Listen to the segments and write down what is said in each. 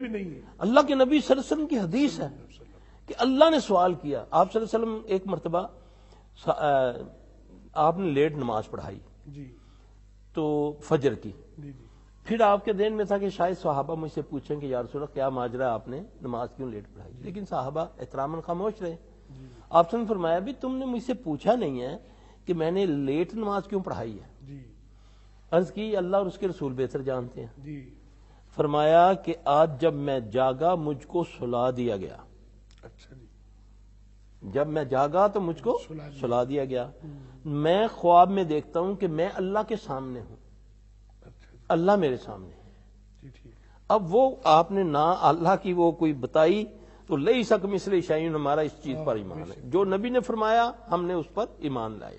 نہیں ہے۔ اللہ کے نبی صلی اللہ علیہ وسلم کی حدیث ہے کہ اللہ نے سوال کیا، آپ صلی اللہ علیہ وسلم ایک مرتبہ آپ نے لیٹ نماز پڑھائی جی تو فجر کی، جی جی پھر آپ کے ذہن میں تھا کہ شاید صحابہ مجھ سے پوچھیں کہ یا رسول اللہ کیا ماجرا آپ نے نماز کیوں لیٹ پڑھائی، لیکن صحابہ احتراماً خاموش رہے۔ آپ نے فرمایا بھی تم نے مجھ سے پوچھا نہیں ہے کہ میں نے لیٹ نماز کیوں پڑھائی ہے، جی عرض کی اللہ اور اس کے رسول بہتر جانتے ہیں۔ جی فرمایا کہ آج جب میں جاگا مجھ کو سلا دیا گیا، اچھا جی جب میں جاگا تو مجھ کو سلا دیا سلا دیا گیا، میں خواب میں دیکھتا ہوں کہ میں اللہ کے سامنے ہوں، اچھا جی اللہ میرے سامنے ہے۔ جی ٹھیک اب وہ آپ نے نہ اللہ کی وہ کوئی بتائی تو لئی سک مثل شیئن، ہمارا اس چیز پر ایمان ہے، جو نبی نے فرمایا ہم نے اس پر ایمان لائے۔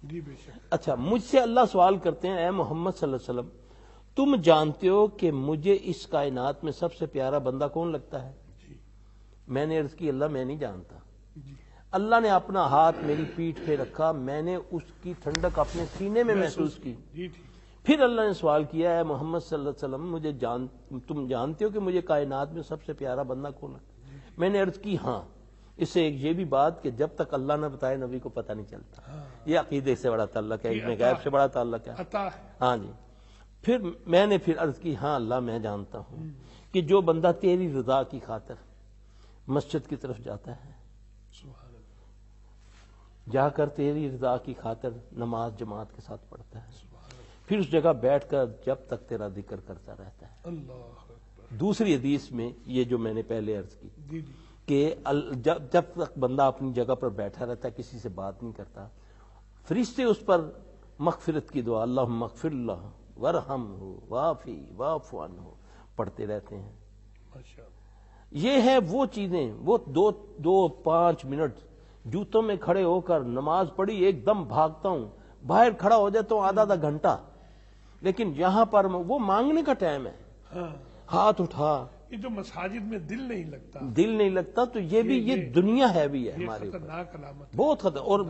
جی بے شک اچھا، مجھ سے اللہ سوال کرتے ہیں اے محمد صلی اللہ علیہ وسلم تم جانتے ہو کہ مجھے اس کائنات میں سب سے پیارا بندہ کون لگتا ہے؟ جی میں نے عرض کی اللہ میں نہیں جانتا۔ جی اللہ نے اپنا ہاتھ میری پیٹھ پہ رکھا، میں نے اس کی ٹھنڈک اپنے سینے میں محسوس کی۔ جی ٹھیک پھر اللہ نے سوال کیا ہے محمد صلی اللہ علیہ وسلم تم جانتے ہو کہ مجھے کائنات میں سب سے پیارا بندہ کون ہے؟ میں نے عرض کی ہاں۔ اس سے ایک یہ بھی بات کہ جب تک اللہ نہ بتائے نبی کو پتہ نہیں چلتا، یہ عقیدے سے بڑا تعلق ہے، علم غیب سے بڑا تعلق ہے۔ عطا ہے۔ ہاں جی، پھر میں نے پھر عرض کی ہاں اللہ میں جانتا ہوں کہ جو بندہ تیری رضا کی خاطر مسجد کی طرف جاتا ہے، سبحان اللہ جا کر تیری رضا کی خاطر نماز جماعت کے ساتھ پڑھتا ہے، سبحان اللہ پھر اس جگہ بیٹھ کر جب تک تیرا ذکر کرتا رہتا ہے۔ اللہ اکبر۔ دوسری حدیث میں یہ جو میں نے پہلے عرض کی جی جی کہ جب تک بندہ اپنی جگہ پر بیٹھا رہتا ہے کسی سے بات نہیں کرتا، فرشتے اس پر مغفرت کی دعا اللہم اغفر لہ ورحمہ وعافی واعف عنہ پڑھتے رہتے ہیں۔ ماشاء اللہ یہ ہے وہ چیزیں، وہ دو 5 منٹ جوتوں میں کھڑے ہو کر نماز پڑھی، ایک دم بھاگتا ہوں، باہر کھڑا ہو جاتا ہوں آدھا گھنٹہ، لیکن یہاں پر وہ مانگنے کا ٹائم ہے، ہاں ہاتھ اٹھا، یہ جو مساجد میں دل نہیں لگتا دل نہیں لگتا، تو یہ بھی یہ دنیا ہے بھی ہے یہ ہمارے اوپر، خطرناک علامت ہے۔ بہت خطر۔ اور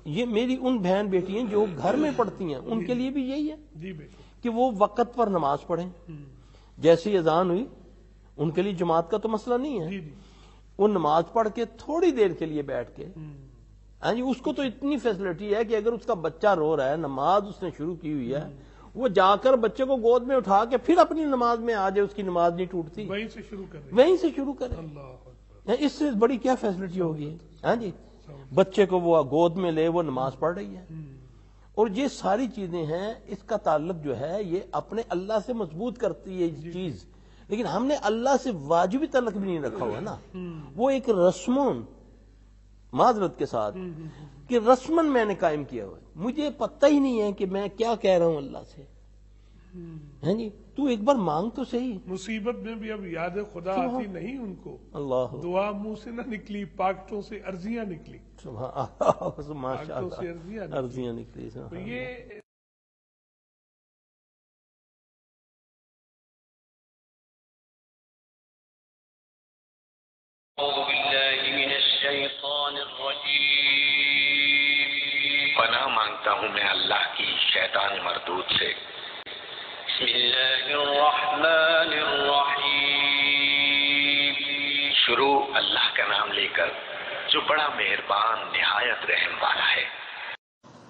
یہ میری ان بہن بیٹی ہیں جو گھر میں پڑھتی ہیں، ان کے لیے بھی یہی ہے جی بے شک کہ وہ وقت پر نماز پڑھیں، جیسی اذان ہوئی ان کے لیے جماعت کا تو مسئلہ نہیں ہے، جی جی وہ نماز پڑھ کے تھوڑی دیر کے لیے بیٹھ کے، ہاں جی، اس کو تو اتنی فیسلٹی ہے کہ اگر اس کا بچہ رو رہا ہے، نماز اس نے شروع کی ہوئی ہے، وہ جا کر بچے کو گود میں اٹھا کے پھر اپنی نماز میں آ جائے، اس کی نماز نہیں ٹوٹتی، وہیں سے شروع کر رہے وہیں سے شروع کرے۔ اللہ اکبر۔ اس سے بڑی کیا فیسلٹی ہوگی؟ ہاں جی، بچے کو وہ گود میں لے، وہ نماز پڑھ رہی ہے، اور یہ ساری چیزیں ہیں، اس کا تعلق جو ہے یہ اپنے اللہ سے مضبوط کرتی ہے یہ چیز، لیکن ہم نے اللہ سے واجبی تعلق بھی نہیں رکھا ہوا نا، وہ ایک رسمون معذرت کے ساتھ کہ رسمن میں نے قائم کیا ہوا ہے، مجھے پتہ ہی نہیں ہے کہ میں کیا کہہ رہا ہوں اللہ سے، ہیں جی، تو ایک بار مانگ تو صحیح۔ مصیبت میں بھی اب یاد خدا آتی نہیں ان کو، اللہ دعا منہ سے نہ نکلی، پاکٹوں سے عرضیاں نکلی، ماشاء پاکٹوں سے اللہ، عرضیاں نکلی۔ تو یہ أعوذ بالله من الشيطان الرجيم پناہ مانگتا ہوں میں اللہ کی شیطان مردود سے۔ بسم الله الرحمن الرحيم شروع اللہ کا نام لے کر جو بڑا مہربان نہایت رحم والا ہے۔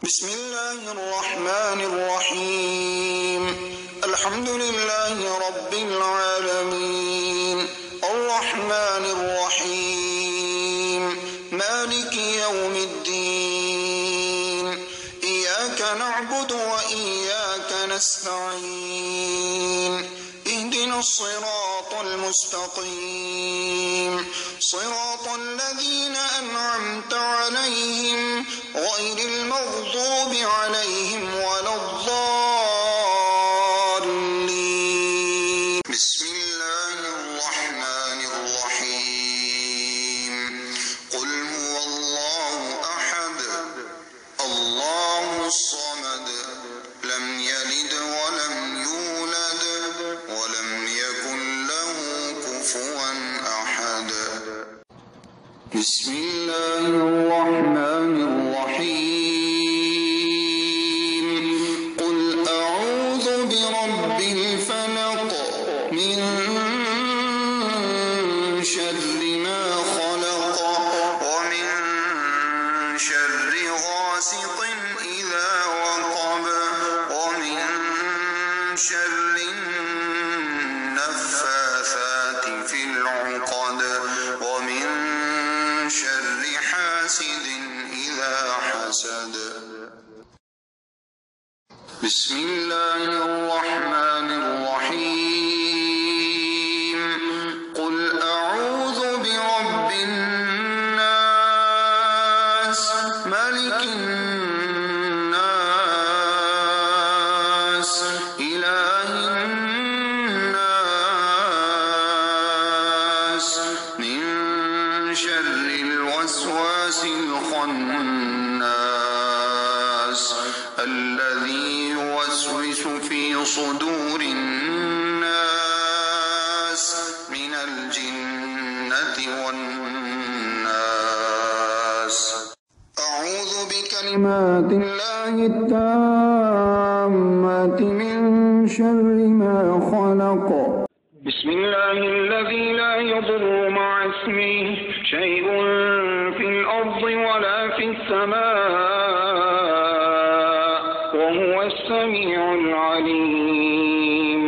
بسم الله الرحمن الرحيم الحمد لله رب العالمين الرحمن الرحيم مالك يوم الدين إياك نعبد وإياك نستعين اهدنا الصراط المستقيم صراط الذين أنعمت عليهم غير المغضوب عليهم ولا الضالين بسم الله الرحمن الرحيم قل هو الله أحد الله الصمد لم يلد ولم يولد ولم يكن له كفوا أحد بسم الله الرحمن الرحيم قل أعوذ برب الفلق من شر ما خلق ومن شر غاسق إذا وقب ومن شر النفاثات في العقد ومن شر حاسد إذا حسد. بسم الله الرحمن الرحيم. قل أعوذ برب الناس ملك الناس إله الناس من شر الوسواس الخناس الذي يوسوس في صدور الناس من الجنة والناس. أعوذ بكلمات الله التامات من شر ما خلق. بسم الله الذي لا يضر مع اسمه شيء في الأرض ولا في السماء وهو السميع العليم.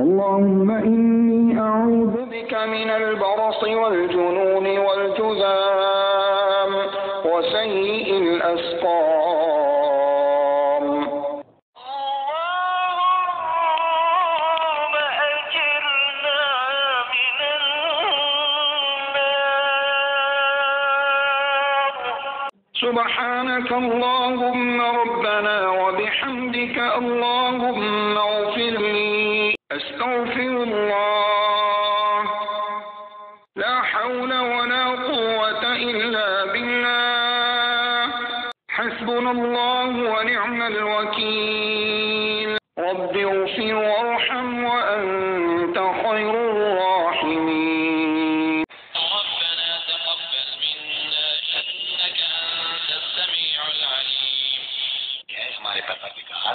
اللهم إني أعوذ بك من البرص والجنون والجذام وسيء الأسقام. اللهم أجرنا من النار. سبحانك اللهم ربنا وبحمدك اللهم اغفر لي. أستغفر الله. لا حول ولا قوة إلا بالله. حسبنا الله ونعم الوكيل. رب اغفر وارحم وأنت خير الراحمين. ربنا تقبل منا إنك أنت السميع العليم. اے ہمارے پروردگار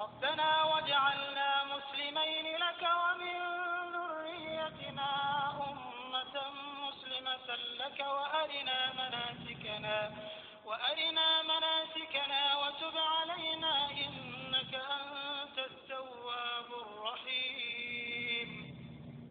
ربنا واجعلنا مسلمين لك ومن ذريتنا أمة مسلمة لك وأرنا مناسكنا وتب علينا إنك أنت التواب الرحيم.